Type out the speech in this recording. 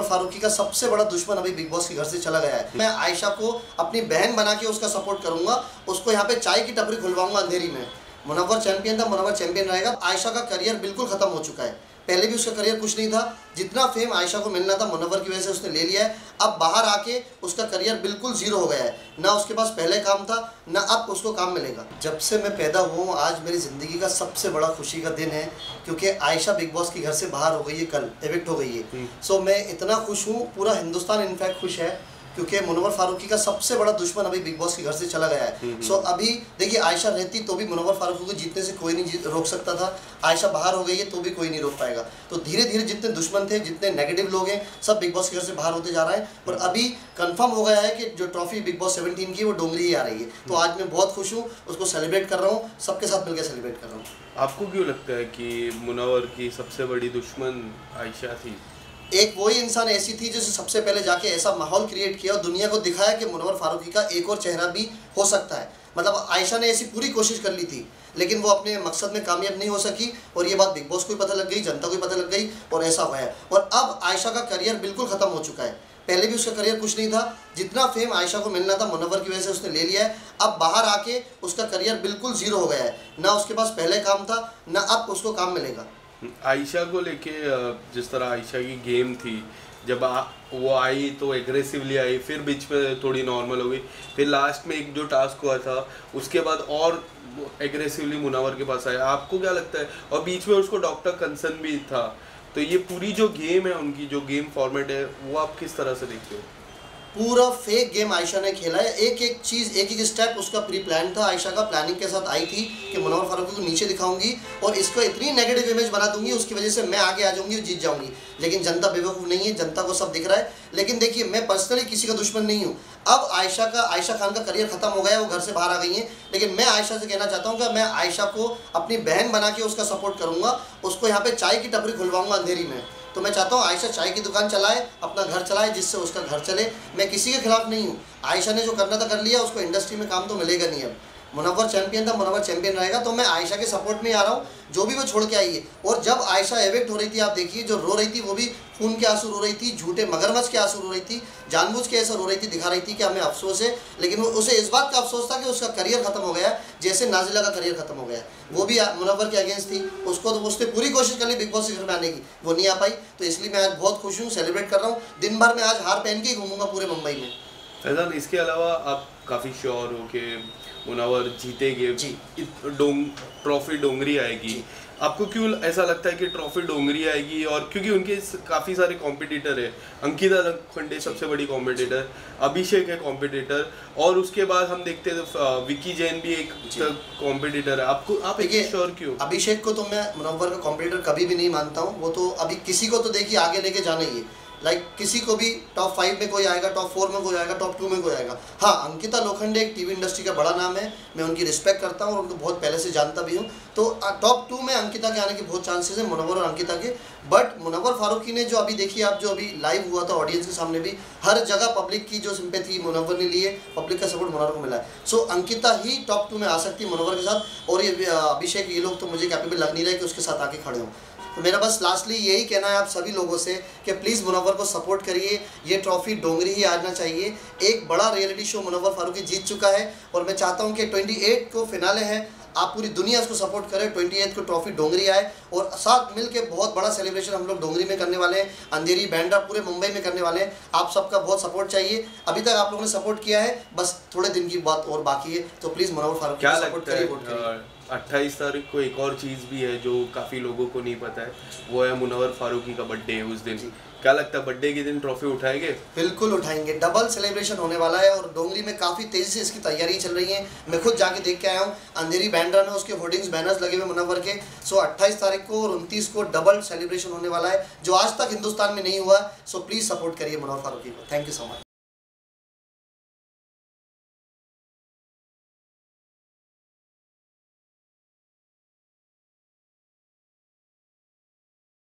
फारूकी का सबसे बड़ा दुश्मन अभी बिग बॉस के घर से चला गया है। मैं आयशा को अपनी बहन बना के उसका सपोर्ट करूंगा, उसको यहाँ पे चाय की टपरी खुलवाऊंगा अंधेरी में। मुनव्वर चैंपियन था, मुनव्वर चैंपियन रहेगा। आयशा का करियर बिल्कुल खत्म हो चुका है। पहले भी उसका करियर कुछ नहीं था, जितना फेम आयशा को मिलना था मुनव्वर की वजह से उसने ले लिया है। अब बाहर आके उसका करियर बिल्कुल जीरो हो गया है। ना उसके पास पहले काम था, ना अब उसको काम मिलेगा। जब से मैं पैदा हुआ हूँ आज मेरी ज़िंदगी का सबसे बड़ा खुशी का दिन है, क्योंकि आयशा बिग बॉस के घर से बाहर हो गई है, कल एविक्ट हो गई है। सो मैं इतना खुश हूँ, पूरा हिंदुस्तान इनफैक्ट खुश है, क्योंकि मुनव्वर फारूकी का सबसे बड़ा दुश्मन अभी बिग बॉस के घर से चला गया है। सो अभी देखिए, आयशा रहती तो भी मुनव्वर फारूकी को जीतने से कोई नहीं रोक सकता था। आयशा बाहर हो गई है तो भी कोई नहीं रोक पाएगा। तो धीरे धीरे जितने दुश्मन थे, जितने नेगेटिव लोग हैं, सब बिग बॉस के घर से बाहर होते जा रहा है। और अभी कंफर्म हो गया है कि जो ट्रॉफी बिग बॉस 17 की वो डोंगरी ही आ रही है। तो आज मैं बहुत खुश हूँ, उसको सेलिब्रेट कर रहा हूँ, सबके साथ मिलकर सेलिब्रेट कर रहा हूँ। आपको क्यों लगता है कि मुनव्वर की सबसे बड़ी दुश्मन आयशा थी? एक वही इंसान ऐसी थी जिसने सबसे पहले जाके ऐसा माहौल क्रिएट किया और दुनिया को दिखाया कि मुनव्वर फारूकी का एक और चेहरा भी हो सकता है। मतलब आयशा ने ऐसी पूरी कोशिश कर ली थी, लेकिन वो अपने मकसद में कामयाब नहीं हो सकी। और ये बात बिग बॉस को भी पता लग गई, जनता को भी पता लग गई, और ऐसा हुआ है। और अब आयशा का करियर बिल्कुल ख़त्म हो चुका है। पहले भी उसका करियर कुछ नहीं था, जितना फेम आयशा को मिलना था मुनव्वर की वजह से उसने ले लिया है। अब बाहर आके उसका करियर बिल्कुल जीरो हो गया है। ना उसके पास पहले काम था, ना अब उसको काम मिलेगा। आयशा को लेके जिस तरह आयशा की गेम थी, जब वो आई तो एग्रेसिवली आई, फिर बीच में थोड़ी नॉर्मल हो गई, फिर लास्ट में एक जो टास्क हुआ था उसके बाद और एग्रेसिवली मुनव्वर के पास आया। आपको क्या लगता है? और बीच में उसको डॉक्टर कंसर्न भी था। तो ये पूरी जो गेम है, उनकी जो गेम फॉर्मेट है, वो आप किस तरह से देखते हो? पूरा फेक गेम आयशा ने खेला है। एक एक चीज़, एक एक स्टेप उसका प्री प्लान था। आयशा का प्लानिंग के साथ आई थी कि मुनव्वर फारूकी को नीचे दिखाऊंगी और इसको इतनी नेगेटिव इमेज बना दूंगी, उसकी वजह से मैं आगे आ जाऊंगी और जीत जाऊंगी। लेकिन जनता बेवकूफ़ नहीं है, जनता को सब दिख रहा है। लेकिन देखिए, मैं पर्सनली किसी का दुश्मन नहीं हूँ। अब आयशा खान का करियर खत्म हो गया है, वो घर से बाहर आ गई हैं। लेकिन मैं आयशा से कहना चाहता हूँ कि मैं आयशा को अपनी बहन बना के उसका सपोर्ट करूँगा, उसको यहाँ पे चाय की टपरी खुलवाऊँगा अंधेरी में। तो मैं चाहता हूँ आयशा चाय की दुकान चलाए, अपना घर चलाए, जिससे उसका घर चले। मैं किसी के खिलाफ नहीं हूँ। आयशा ने जो करना था कर लिया, उसको इंडस्ट्री में काम तो मिलेगा नहीं। अब मुनव्वर चैंपियन था, मुनव्वर चैंपियन रहेगा। तो मैं आयशा के सपोर्ट में आ रहा हूँ, जो भी वो छोड़ के आई है। और जब आयशा एविक्ट हो रही थी, आप देखिए, जो रो रही थी वो भी खून के आंसू रो रही थी, झूठे मगरमच्छ के आंसू रो रही थी, जानबूझ के ऐसा रो रही थी, दिखा रही थी कि हमें अफसोस है। लेकिन उसे इस बात का अफसोस था कि उसका करियर खत्म हो गया, जैसे नाजिला का करियर खत्म हो गया। वो भी मुनव्वर के अगेंस्ट थी, उसको तो उसने पूरी कोशिश कर ली बिग बॉस के घर में आने की, वो नहीं आ पाई। तो इसलिए मैं आज बहुत खुश हूँ, सेलिब्रेट कर रहा हूँ। दिन भर मैं आज हार पहन के ही घूमूंगा पूरे मुंबई में। फैजान, इसके अलावा आप काफ़ी श्योर हो कि मुनव्वर जीतेंगे, ट्रॉफी डोंगरी आएगी? आपको क्यों ऐसा लगता है कि ट्रॉफी डोंगरी आएगी? और क्योंकि उनके काफ़ी सारे कॉम्पिटिटर है, अंकिता खंडे सबसे बड़ी कॉम्पिटिटर, अभिषेक है कॉम्पिटिटर, और उसके बाद हम देखते हैं तो विकी जैन भी एक कॉम्पिटिटर है। आप श्योर क्यों? अभिषेक को तो मैं मुनव्वर का कॉम्पिटिटर कभी भी नहीं मानता हूँ। वो तो अभी किसी को तो देखिए आगे लेके जाना ही है। किसी को भी टॉप 5 में कोई आएगा, टॉप 4 में कोई आएगा, टॉप 2 में कोई आएगा। हाँ, अंकिता लोखंडे एक टीवी इंडस्ट्री का बड़ा नाम है, मैं उनकी रिस्पेक्ट करता हूँ और उनको बहुत पहले से जानता भी हूँ। तो टॉप 2 में अंकिता के आने के बहुत चांसेस हैं, मुनव्वर और अंकिता के। बट मुनव्वर फारूकी ने जो अभी देखिए आप, जो अभी लाइव हुआ था ऑडियंस के सामने भी, हर जगह पब्लिक की जो सिंपैथी मुनव्वर ने ली है, पब्लिक का सपोर्ट मुनव्वर को मिला है। सो अंकिता ही टॉप 2 में आ सकती है मुनव्वर के साथ। और ये अभिषेक, ये लोग तो मुझे कैपेबल लग नहीं रहे कि उसके साथ आके खड़े हों। तो मेरा बस लास्टली यही कहना है आप सभी लोगों से कि प्लीज़ मुनव्वर को सपोर्ट करिए। ये ट्रॉफी डोंगरी ही आना चाहिए। एक बड़ा रियलिटी शो मुनव्वर फारूकी जीत चुका है, और मैं चाहता हूँ कि 28 को फिनाले है, आप पूरी दुनिया उसको सपोर्ट करें। 28 को ट्रॉफी डोंगरी आए, और साथ मिल के बहुत बड़ा सेलिब्रेशन हम लोग डोंगरी में करने वाले हैं, अंधेरी बैंड्रा पूरे मुंबई में करने वाले हैं। आप सबका बहुत सपोर्ट चाहिए। अभी तक आप लोगों ने सपोर्ट किया है, बस थोड़े दिन की बात और बाकी है। तो प्लीज़ मुनव्वर फारूकी को सपोर्ट करिए, वोट करिए। 28 तारीख को एक और चीज़ भी है जो काफ़ी लोगों को नहीं पता है, वो है मुनव्वर फारूकी का बर्थडे है उस दिन। क्या लगता है, बर्थडे के दिन ट्रॉफी उठाएंगे? बिल्कुल उठाएंगे, डबल सेलिब्रेशन होने वाला है। और डोंगरी में काफ़ी तेज़ी से इसकी तैयारी चल रही है। मैं खुद जाके देख के आया हूँ, अंधेरी बैंड्रा में उसके होर्डिंग्स, बैनर्स लगे हुए मुनव्वर के। सो 28 तारीख को और 29 को डबल सेलिब्रेशन होने वाला है, जो आज तक हिंदुस्तान में नहीं हुआ। सो प्लीज़ सपोर्ट करिए मुनव्वर फारूकी को। Thank you so much.